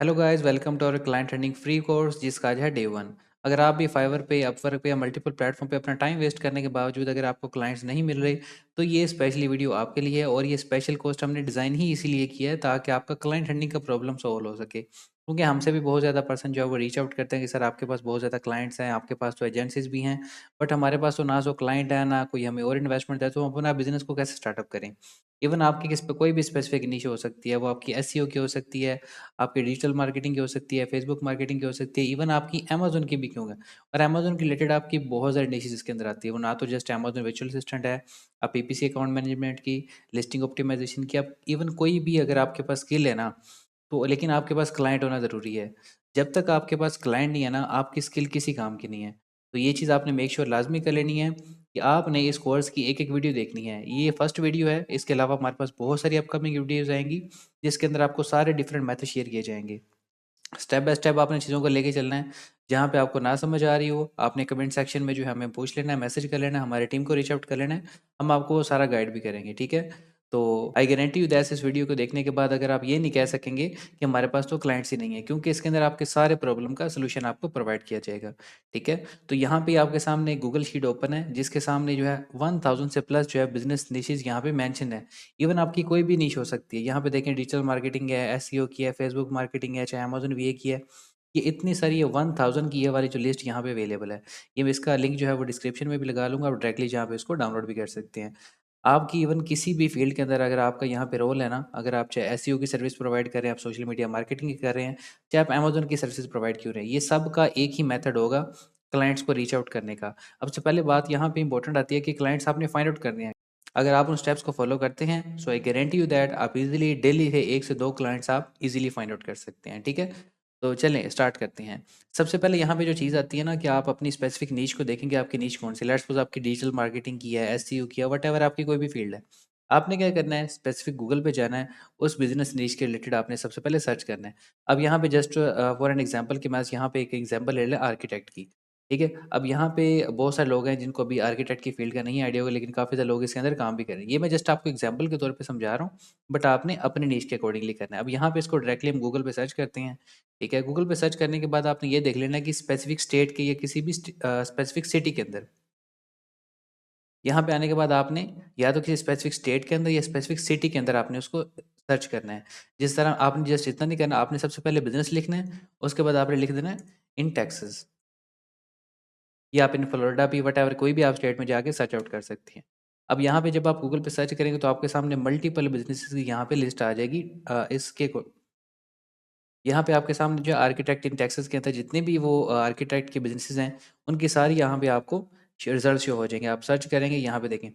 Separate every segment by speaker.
Speaker 1: Hello guys, welcome to our client training free course जिसका आज है डे वन। अगर आप भी फाइवर पे, अपवर्क पे या मल्टीपल प्लेटफॉर्म पे अपना टाइम वेस्ट करने के बावजूद अगर आपको क्लाइंट्स नहीं मिल रहे, तो ये स्पेशली वीडियो आपके लिए है। और ये स्पेशल कोर्स हमने डिज़ाइन ही इसीलिए किया है ताकि आपका क्लाइंट ट्रेनिंग का प्रॉब्लम सॉल्व हो सके। क्योंकि हमसे भी बहुत ज़्यादा पर्सन जो है वो रीच आउट करते हैं कि सर आपके पास बहुत ज़्यादा क्लाइंट्स हैं, आपके पास तो एजेंसीज भी हैं, बट हमारे पास तो ना तो क्लाइंट है ना कोई हमें और इन्वेस्टमेंट है, तो हम अपना बिजनेस को कैसे स्टार्टअप करें। इवन आपकी किस पे कोई भी स्पेसिफिक निश हो सकती है, वो आपकी एसईओ की हो सकती है, आपकी डिजिटल मार्केटिंग की हो सकती है, फेसबुक मार्केटिंग की हो सकती है, इवन आपकी अमेज़न की भी क्यों है। और अमेज़न के रिलेटेड आपकी बहुत सारी निशेज़ इसके अंदर आती है। वो ना तो जस्ट अमेज़न वर्चुअल असिस्टेंट है, आप पीपीसी अकाउंट मैनेजमेंट की, लिस्टिंग ऑप्टिमाइज़ेशन की, आप इवन कोई भी अगर आपके पास स्किल है ना, तो लेकिन आपके पास क्लाइंट होना ज़रूरी है। जब तक आपके पास क्लाइंट नहीं है ना, आपकी स्किल किसी काम की नहीं है। तो ये चीज़ आपने मेक श्योर लाज़मी कर लेनी है कि आपने इस कोर्स की एक-एक वीडियो देखनी है। ये फर्स्ट वीडियो है, इसके अलावा हमारे पास बहुत सारी अपकमिंग वीडियोज़ आएँगी, जिसके अंदर आपको सारे डिफरेंट मेथड शेयर किए जाएँगे। स्टेप बाय स्टेप आपने चीज़ों को लेके चलना है। जहाँ पे आपको ना समझ आ रही हो, आपने कमेंट सेक्शन में जो है हमें पूछ लेना है, मैसेज कर लेना है, हमारी टीम को रीच आउट कर लेना है। हम आपको वो सारा गाइड भी करेंगे, ठीक है? तो आई गारंटी यू दैट इस वीडियो को देखने के बाद अगर आप ये नहीं कह सकेंगे कि हमारे पास तो क्लाइंट्स ही नहीं है, क्योंकि इसके अंदर आपके सारे प्रॉब्लम का सॉल्यूशन आपको प्रोवाइड किया जाएगा, ठीक है? तो यहाँ पे आपके सामने गूगल शीट ओपन है, जिसके सामने जो है 1000 से प्लस जो है बिज़नेस निशेज़ यहाँ पे मेंशन है। इवन आपकी कोई भी निश हो सकती है। यहाँ पे देखें डिजिटल मार्केटिंग है, एसईओ की है, फेसबुक मार्केटिंग है, चाहे अमेज़न वीए की है। ये इतनी सारी ये 1000 की ये वाली जो लिस्ट यहाँ पे अवेलेबल है। ये मैं इसका लिंक जो है वो डिस्क्रिप्शन में भी लगा लूँगा, आप डायरेक्टली जहाँ पे इसको डाउनलोड भी कर सकते हैं। आपकी इवन किसी भी फील्ड के अंदर अगर आपका यहाँ पे रोल है ना, अगर आप चाहे एसईओ की सर्विस प्रोवाइड कर रहे हैं, आप सोशल मीडिया मार्केटिंग की कर रहे हैं, चाहे आप अमेज़न की सर्विसेज़ प्रोवाइड क्यों रहे हैं, ये सब का एक ही मेथड होगा क्लाइंट्स को रीच आउट करने का। अब सबसे पहले बात यहाँ पे इम्पोर्टेंट आती है कि क्लाइंट्स आपने फाइंड आउट करने हैं। अगर आप उन स्टेप्स को फॉलो करते हैं, सो आई गारंटी यू दैट आप इजीली डेली से 1 से 2 क्लाइंट्स आप इजीली फाइंड आउट कर सकते हैं, ठीक है? तो चलें स्टार्ट करते हैं। सबसे पहले यहाँ पे जो चीज़ आती है ना कि आप अपनी स्पेसिफिक नीश को देखेंगे, आपकी नीश कौन-सी है। लेट्स सपोज़ आपकी डिजिटल मार्केटिंग की है, एसईओ की है, व्हाटएवर आपकी कोई भी फील्ड है। आपने क्या करना है, स्पेसिफिक गूगल पे जाना है, उस बिज़नेस नीश के रिलेटेड आपने सबसे पहले सर्च करना है। अब यहाँ पे जस्ट फॉर एन एग्ज़ाम्पल कि मैं यहाँ पे एक एग्ज़ाम्पल ले लें आर्किटेक्ट की, ठीक है? अब यहाँ पे बहुत सारे लोग हैं जिनको अभी आर्किटेक्ट की फील्ड का नहीं आइडिया होगा, लेकिन काफ़ी सारे लोग इसके अंदर काम भी कर रहे हैं। ये मैं जस्ट आपको एग्ज़ाम्पल के तौर पे समझा रहा हूँ, बट आपने अपनी नीश के अकॉर्डिंगली करना है। अब यहाँ पे इसको डायरेक्टली हम गूगल पे सर्च करते हैं, ठीक है? गूगल पे सर्च करने के बाद आपने ये देख लेना है कि स्पेसिफिक स्टेट के या किसी भी स्पेसिफिक सिटी के अंदर, यहाँ पे आने के बाद आपने या तो किसी स्पेसिफिक स्टेट के अंदर या स्पेसिफिक सिटी के अंदर आपने उसको सर्च करना है। जिस तरह आपने जस्ट इतना नहीं करना, आपने सबसे पहले बिज़नेस लिखना है, उसके बाद आपने लिख देना है इन टेक्सास, या आप इन फ्लोरिडा भी व्हाटएवर कोई भी आप स्टेट में जाके सर्च आउट कर सकती हैं। अब यहाँ पे जब आप गूगल पे सर्च करेंगे तो आपके सामने मल्टीपल बिज़नेसेस की यहाँ पे लिस्ट आ जाएगी। इसके को यहाँ पे आपके सामने जो आर्किटेक्ट इन टेक्सास के अंदर जितने भी वो आर्किटेक्ट के बिज़नेसेस हैं, उनकी सारी यहाँ पे आपको रिजल्ट शो हो जाएँगे। आप सर्च करेंगे, यहाँ पे देखें।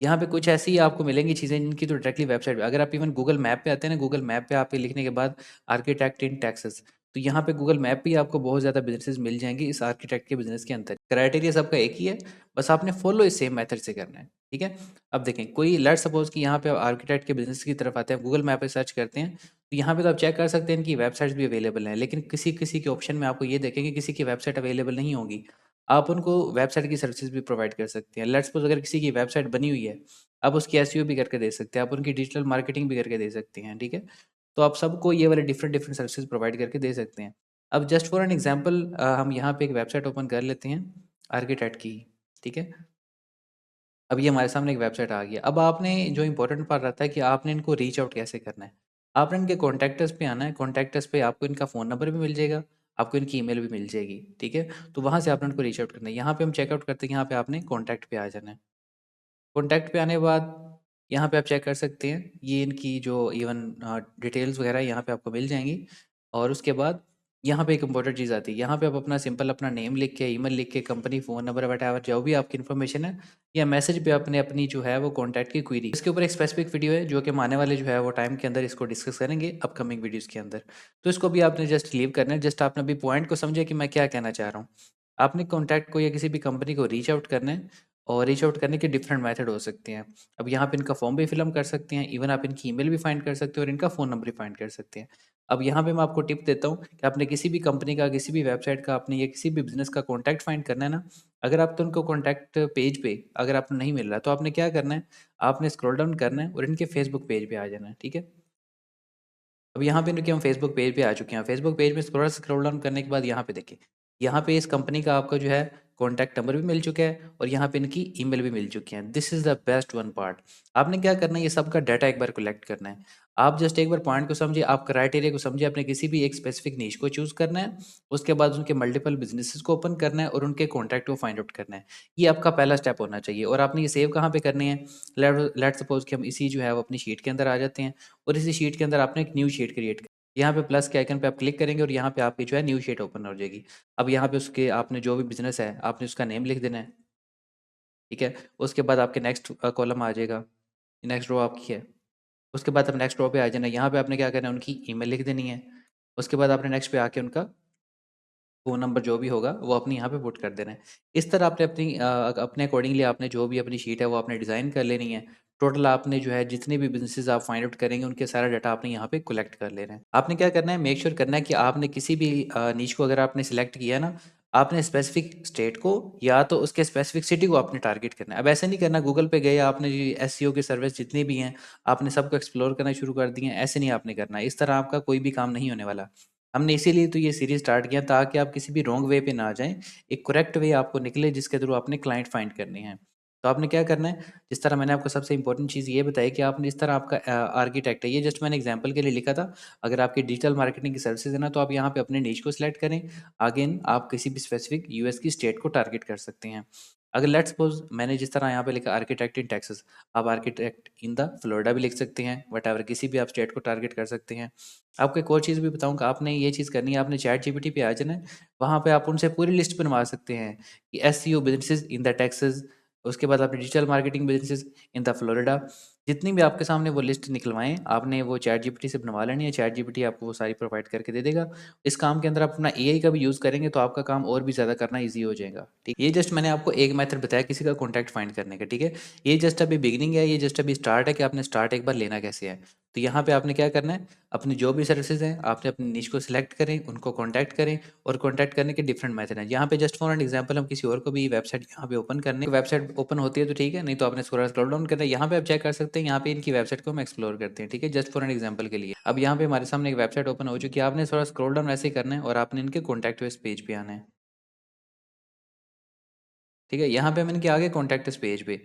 Speaker 1: यहाँ पे कुछ ऐसी आपको मिलेंगी चीज़ें जिनकी तो डायरेक्टली वेबसाइट पे, अगर आप इवन गूगल मैप पे आते हैं ना, गूगल मैप पे आप ये लिखने के बाद आर्किटेक्ट इन टेक्सास, तो यहाँ पे गूगल मैप पे ही आपको बहुत ज़्यादा बिज़नेसेस मिल जाएँगे इस आर्किटेक्ट के बिज़नेस के अंदर। क्राइटेरिया सबका एक ही है, बस आपने फॉलो इस सेम मेथड से करना है, ठीक है? अब देखें, कोई लेट्स सपोज़ कि यहाँ पे आप आर्किटेक्ट के बिज़नेस की तरफ आते हैं, गूगल मैप पे सर्च करते हैं, तो यहाँ पे तो आप चेक कर सकते हैं कि वेबसाइट्स भी अवेलेबल हैं, लेकिन किसी-किसी के ऑप्शन में आपको ये देखेंगे किसी की वेबसाइट अवेलेबल नहीं होगी। आप उनको वेबसाइट की सर्विसेज़ भी प्रोवाइड कर सकते हैं। लेट्स सपोज़ अगर किसी की वेबसाइट बनी हुई है, आप उसकी एसईओ भी करके दे सकते हैं, आप उनकी डिजिटल मार्केटिंग भी करके दे सकते हैं, ठीक है? तो आप सबको ये वाले डिफरेंट डिफरेंट सर्विसेज प्रोवाइड करके दे सकते हैं। अब जस्ट फॉर एन एग्जांपल हम यहाँ पे एक वेबसाइट ओपन कर लेते हैं आर्किटेक्ट की, ठीक है? अब ये हमारे सामने एक वेबसाइट आ गया। अब आपने जो इम्पोर्टेंट पार्ट रहता है कि आपने इनको रीच आउट कैसे करना है। आपने इनके कॉन्टैक्टस पे आना है, कॉन्टैक्टस पे आपको इनका फ़ोन नंबर भी मिल जाएगा, आपको इनकी ईमेल भी मिल जाएगी, ठीक है? तो वहाँ से आपने उनको रीच आउट करना है। यहाँ पे हम चेकआउट करते हैं, यहाँ पे आपने कॉन्टैक्ट पे आ जाना है। कॉन्टैक्ट पे आने के बाद यहाँ पे आप चेक कर सकते हैं, ये इनकी जो इवन डिटेल्स वगैरह यहाँ पे आपको मिल जाएँगी। और उसके बाद यहाँ पे एक इम्पोर्टेंट चीज़ आती है, यहाँ पे आप अपना सिंपल अपना नेम लिख के, ईमेल लिख के, कंपनी फ़ोन नंबर व्हाटएवर जो भी आपकी इन्फॉर्मेशन है, या मैसेज पे आपने अपनी जो है वो कॉन्टैक्ट की क्वेरी, इसके ऊपर एक स्पेसिफिक वीडियो है जो कि हम आने वाले जो है वो टाइम के अंदर इसको डिस्कस करेंगे अपकमिंग वीडियोज़ के अंदर। तो इसको भी आपने जस्ट लीव करना है, जस्ट आपने अभी पॉइंट को समझे कि मैं क्या कहना चाह रहा हूँ। आपने कॉन्टैक्ट को या किसी भी कंपनी को रीच आउट करना है, और रीच आउट करने के डिफरेंट मेथड हो सकते हैं। अब यहाँ पे इनका फॉर्म भी फिलअप कर सकते हैं, इवन आप इनकी ईमेल भी फाइंड कर सकते हैं और इनका फ़ोन नंबर भी फाइंड कर सकते हैं। अब यहाँ पे मैं आपको टिप देता हूँ कि आपने किसी भी कंपनी का, किसी भी वेबसाइट का, आपने या किसी भी बिज़नेस का कॉन्टैक्ट फाइंड करना है ना, अगर आप तो उनको कॉन्टैक्ट पेज पे अगर आपको नहीं मिल रहा, तो आपने क्या करना है, आपने स्क्रॉल डाउन करना है और इनके फेसबुक पेज पे आ जाना है, ठीक है? अब यहाँ पे देखिए हम फेसबुक पेज पे आ चुके हैं। फेसबुक पेज में थोड़ा स्क्रॉल डाउन करने के बाद यहाँ पे देखिए, यहाँ पे इस कंपनी का आपका जो है कॉन्टैक्ट नंबर भी मिल चुका है और यहाँ पे इनकी ईमेल भी मिल चुकी है। This is the best one part. आपने क्या करना है, ये सबका डाटा एक बार कलेक्ट करना है। आप जस्ट एक बार पॉइंट को समझिए, आप क्राइटेरिया को समझिए, आपने किसी भी एक स्पेसिफिक नीश को चूज़ करना है, उसके बाद उनके मल्टीपल बिज़नेसेस को ओपन करना है और उनके कॉन्टैक्ट को फाइंड आउट करना है। ये आपका पहला स्टेप होना चाहिए और आपने ये सेव कहाँ पे करनी है? लेट्स सपोज़ कि हम इसी जो है वो अपनी शीट के अंदर आ जाते हैं और इसी शीट के अंदर आपने एक न्यू शीट क्रिएट, यहाँ पे प्लस के आइकन पे आप क्लिक करेंगे और यहाँ पे आपकी जो है न्यू शीट ओपन हो जाएगी। अब यहाँ पे उसके आपने जो भी बिज़नेस है, आपने उसका नेम लिख देना है, ठीक है? उसके बाद आपके नेक्स्ट कॉलम आ जाएगा, नेक्स्ट रो आपकी है। उसके बाद आप नेक्स्ट रो पे आ जाना, यहाँ पे आपने क्या करना है, उनकी ईमेल लिख देनी है। उसके बाद आपने नेक्स्ट पे आके उनका फ़ोन नंबर जो भी होगा वो अपने यहाँ पे पुट कर देना है। इस तरह आपने अपनी अपने अकॉर्डिंगली आपने जो भी अपनी शीट है वो आपने डिज़ाइन कर लेनी है। टोटल आपने जो है जितने भी बिज़नेसेस आप फाइंड आउट करेंगे उनके सारा डाटा आपने यहाँ पे कलेक्ट कर लेना है। आपने क्या करना है, मेक श्योर करना है कि आपने किसी भी नीश को अगर आपने सिलेक्ट किया है ना, आपने स्पेसिफिक स्टेट को या तो उसके स्पेसिफिक सिटी को आपने टारगेट करना है। अब ऐसे नहीं करना गूगल पे गए आपने जी एसईओ की सर्विस जितनी भी हैं, आपने सबको एक्सप्लोर करना शुरू कर दिए हैं, ऐसे नहीं आपने करना है। इस तरह आपका कोई भी काम नहीं होने वाला। हमने इसीलिए तो ये सीरीज़ स्टार्ट किया ताकि आप किसी भी रॉन्ग वे पे ना जाएँ, एक करेक्ट वे आपको निकले जिसके थ्रू आपने क्लाइंट फाइंड करने हैं। तो आपने क्या करना है, जिस तरह मैंने आपको सबसे इम्पोर्टेंट चीज़ ये बताई कि आपने इस तरह आपका आर्किटेक्ट है, ये जस्ट मैंने एग्जांपल के लिए लिखा था। अगर आपकी डिजिटल मार्केटिंग की सर्विसेज़ है ना, तो आप यहाँ पे अपने निश को सिलेक्ट करें। अगेन आप किसी भी स्पेसिफिक यूएस की स्टेट को टारगेट कर सकते हैं। अगर लेट्स सपोज़ मैंने जिस तरह यहाँ पे लिखा आर्किटेक्ट इन टेक्सास, आप आर्किटेक्ट इन द फ्लोरिडा भी लिख सकते हैं, व्हाटएवर किसी भी आप स्टेट को टारगेट कर सकते हैं। आपको एक और चीज़ भी बताऊँ कि आपने ये चीज़ करनी है, आपने चैट जीपीटी पे आ जाना है, वहाँ पे आप उनसे पूरी लिस्ट बनवा सकते हैं कि SEO businesses in the Texas, उसके बाद आपने digital marketing businesses in the Florida, जितनी भी आपके सामने वो लिस्ट निकलवाएँ, आपने वो चैट जीपीटी से बनवा लेनी है, चैट जीपीटी आपको वो सारी प्रोवाइड करके दे देगा। इस काम के अंदर आप अपना एआई का भी यूज़ करेंगे तो आपका काम और भी ज़्यादा करना ईज़ी हो जाएगा, ठीक। ये जस्ट मैंने आपको एक मेथड बताया किसी का कॉन्टैक्ट फाइंड करने का, ठीक है। ये जस्ट अभी बिगिनिंग है, ये जस्ट अभी स्टार्ट है कि आपने स्टार्ट एक बार लेना कैसे है। तो यहाँ पे आपने क्या करना है, अपनी जो भी सर्विसेज हैं आपने अपनी निश को सिलेक्ट करें, उनको कॉन्टैक्ट करें और कॉन्टैक्ट करने के डिफरेंट मेथड हैं। यहाँ पे जस्ट फॉर एन एग्जांपल हम किसी और को भी वेबसाइट यहाँ पे ओपन करने, वेबसाइट ओपन होती है तो ठीक है, नहीं तो आपने थोड़ा स्क्रॉल डाउन करना है, यहाँ पे आप चेक कर सकते हैं, यहाँ पे इनकी वेबसाइट को हम एक्सप्लोर करते हैं, ठीक है, जस्ट फॉर एन एग्जाम्पल के लिए। अब यहाँ पे हमारे सामने एक वेबसाइट ओपन हो चुकी है, आपने थोड़ा स्क्रॉल डाउन वैसे ही करना है और आपने इनके कॉन्टैक्ट इस पेज पे आना है, ठीक है। यहाँ पे हम इनके आगे कॉन्टैक्ट इस पेज पे,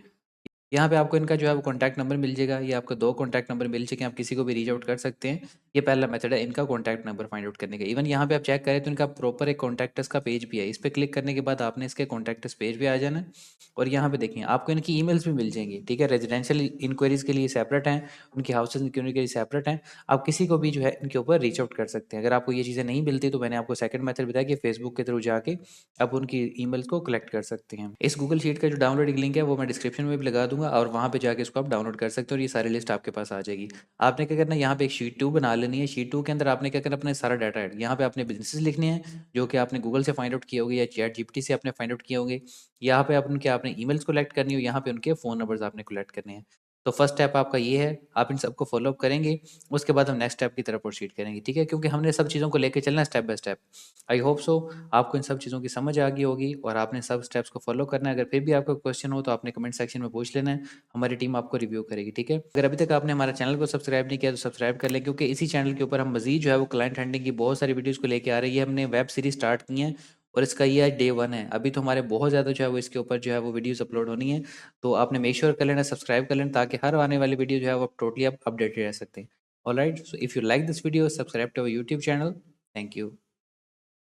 Speaker 1: यहाँ पे आपको इनका जो है वो कॉन्टैक्ट नंबर मिल जाएगा। ये आपको 2 कॉन्टैक्ट नंबर मिल चुके हैं, आप किसी को भी रीच आउट कर सकते हैं। ये पहला मेथड है इनका कॉन्टैक्ट नंबर फाइंड आउट करने का। इवन यहाँ पे आप चेक करें तो इनका प्रॉपर एक कॉन्टैक्टस का पेज भी है। इस पे क्लिक करने के बाद आपने इसके कॉन्टैक्टस पेज पे आ जाना है और यहाँ पे देखिए आपको इनकी ईमेल्स भी मिल जाएंगी, ठीक है। रेजिडेंशियल इंक्वायरीज़ के लिए सेपरेट हैं, उनकी हाउसेज इंक्वायरी के लिए सेपरेट हैं। आप किसी को भी जो है इनके ऊपर रीच आउट कर सकते हैं। अगर आपको ये चीज़ें नहीं मिलती तो मैंने आपको सेकंड मेथड बताया कि फेसबुक के थ्रू जाके आप उनकी ईमेल्स को कलेक्ट कर सकते हैं। इस गूगल शीट का जो डाउनलोडिंग लिंक है वो मैं डिस्क्रिप्शन में भी लगा दूंगा और वहाँ पे जाके इसको आप डाउनलोड कर सकते हो और ये सारी लिस्ट आपके पास आ जाएगी। आपने क्या करना है, यहाँ पे एक शीट 2 बना लेनी है। शीट 2 के अंदर आपने क्या करना है, अपने सारा डाटा ऐड, यहाँ पे आपने बिजनेसेस लिखने हैं जो कि आपने गूगल से फाइंड आउट किए होंगे या चैट जीपीटी से आपने फाइंड आउट किए होंगे। यहाँ पे आप उनके आपने ईमेल्स कलेक्ट करनी हो, यहाँ पे उनके फ़ोन नंबर्स आपने कलेक्ट करने हैं। तो फर्स्ट स्टेप आपका ये है, आप इन सबको फॉलो अप करेंगे, उसके बाद हम नेक्स्ट स्टेप की तरफ प्रोसीड करेंगे, ठीक है, क्योंकि हमने सब चीज़ों को लेके चलना है step by step. I hope so आपको इन सब चीज़ों की समझ आ गई होगी और आपने सब स्टेप्स को फॉलो करना है। अगर फिर भी आपका क्वेश्चन हो तो आपने कमेंट सेक्शन में पूछ लेना है, हमारी टीम आपको रिव्यू करेगी, ठीक है। अगर अभी तक आपने हमारा चैनल को सब्सक्राइब नहीं किया तो सब्सक्राइब कर लें, क्योंकि इसी चैनल के ऊपर हम मजीद जो है वो क्लाइंट हैंडलिंग की बहुत सारी वीडियोज़ को लेके आ रही है। हमने वेब सीरीज स्टार्ट की है और इसका ये डे 1 है। अभी तो हमारे बहुत ज़्यादा जो है वो इसके ऊपर जो है वो वीडियोज़ अपलोड होनी है। तो आपने मेक श्योर कर लेना, सब्सक्राइब कर लेना, ताकि हर आने वाली वीडियो जो है वो टोटली आप अपडेटेड रह सकते हैं। Alright, so if you like this video, subscribe to our YouTube channel. Thank you.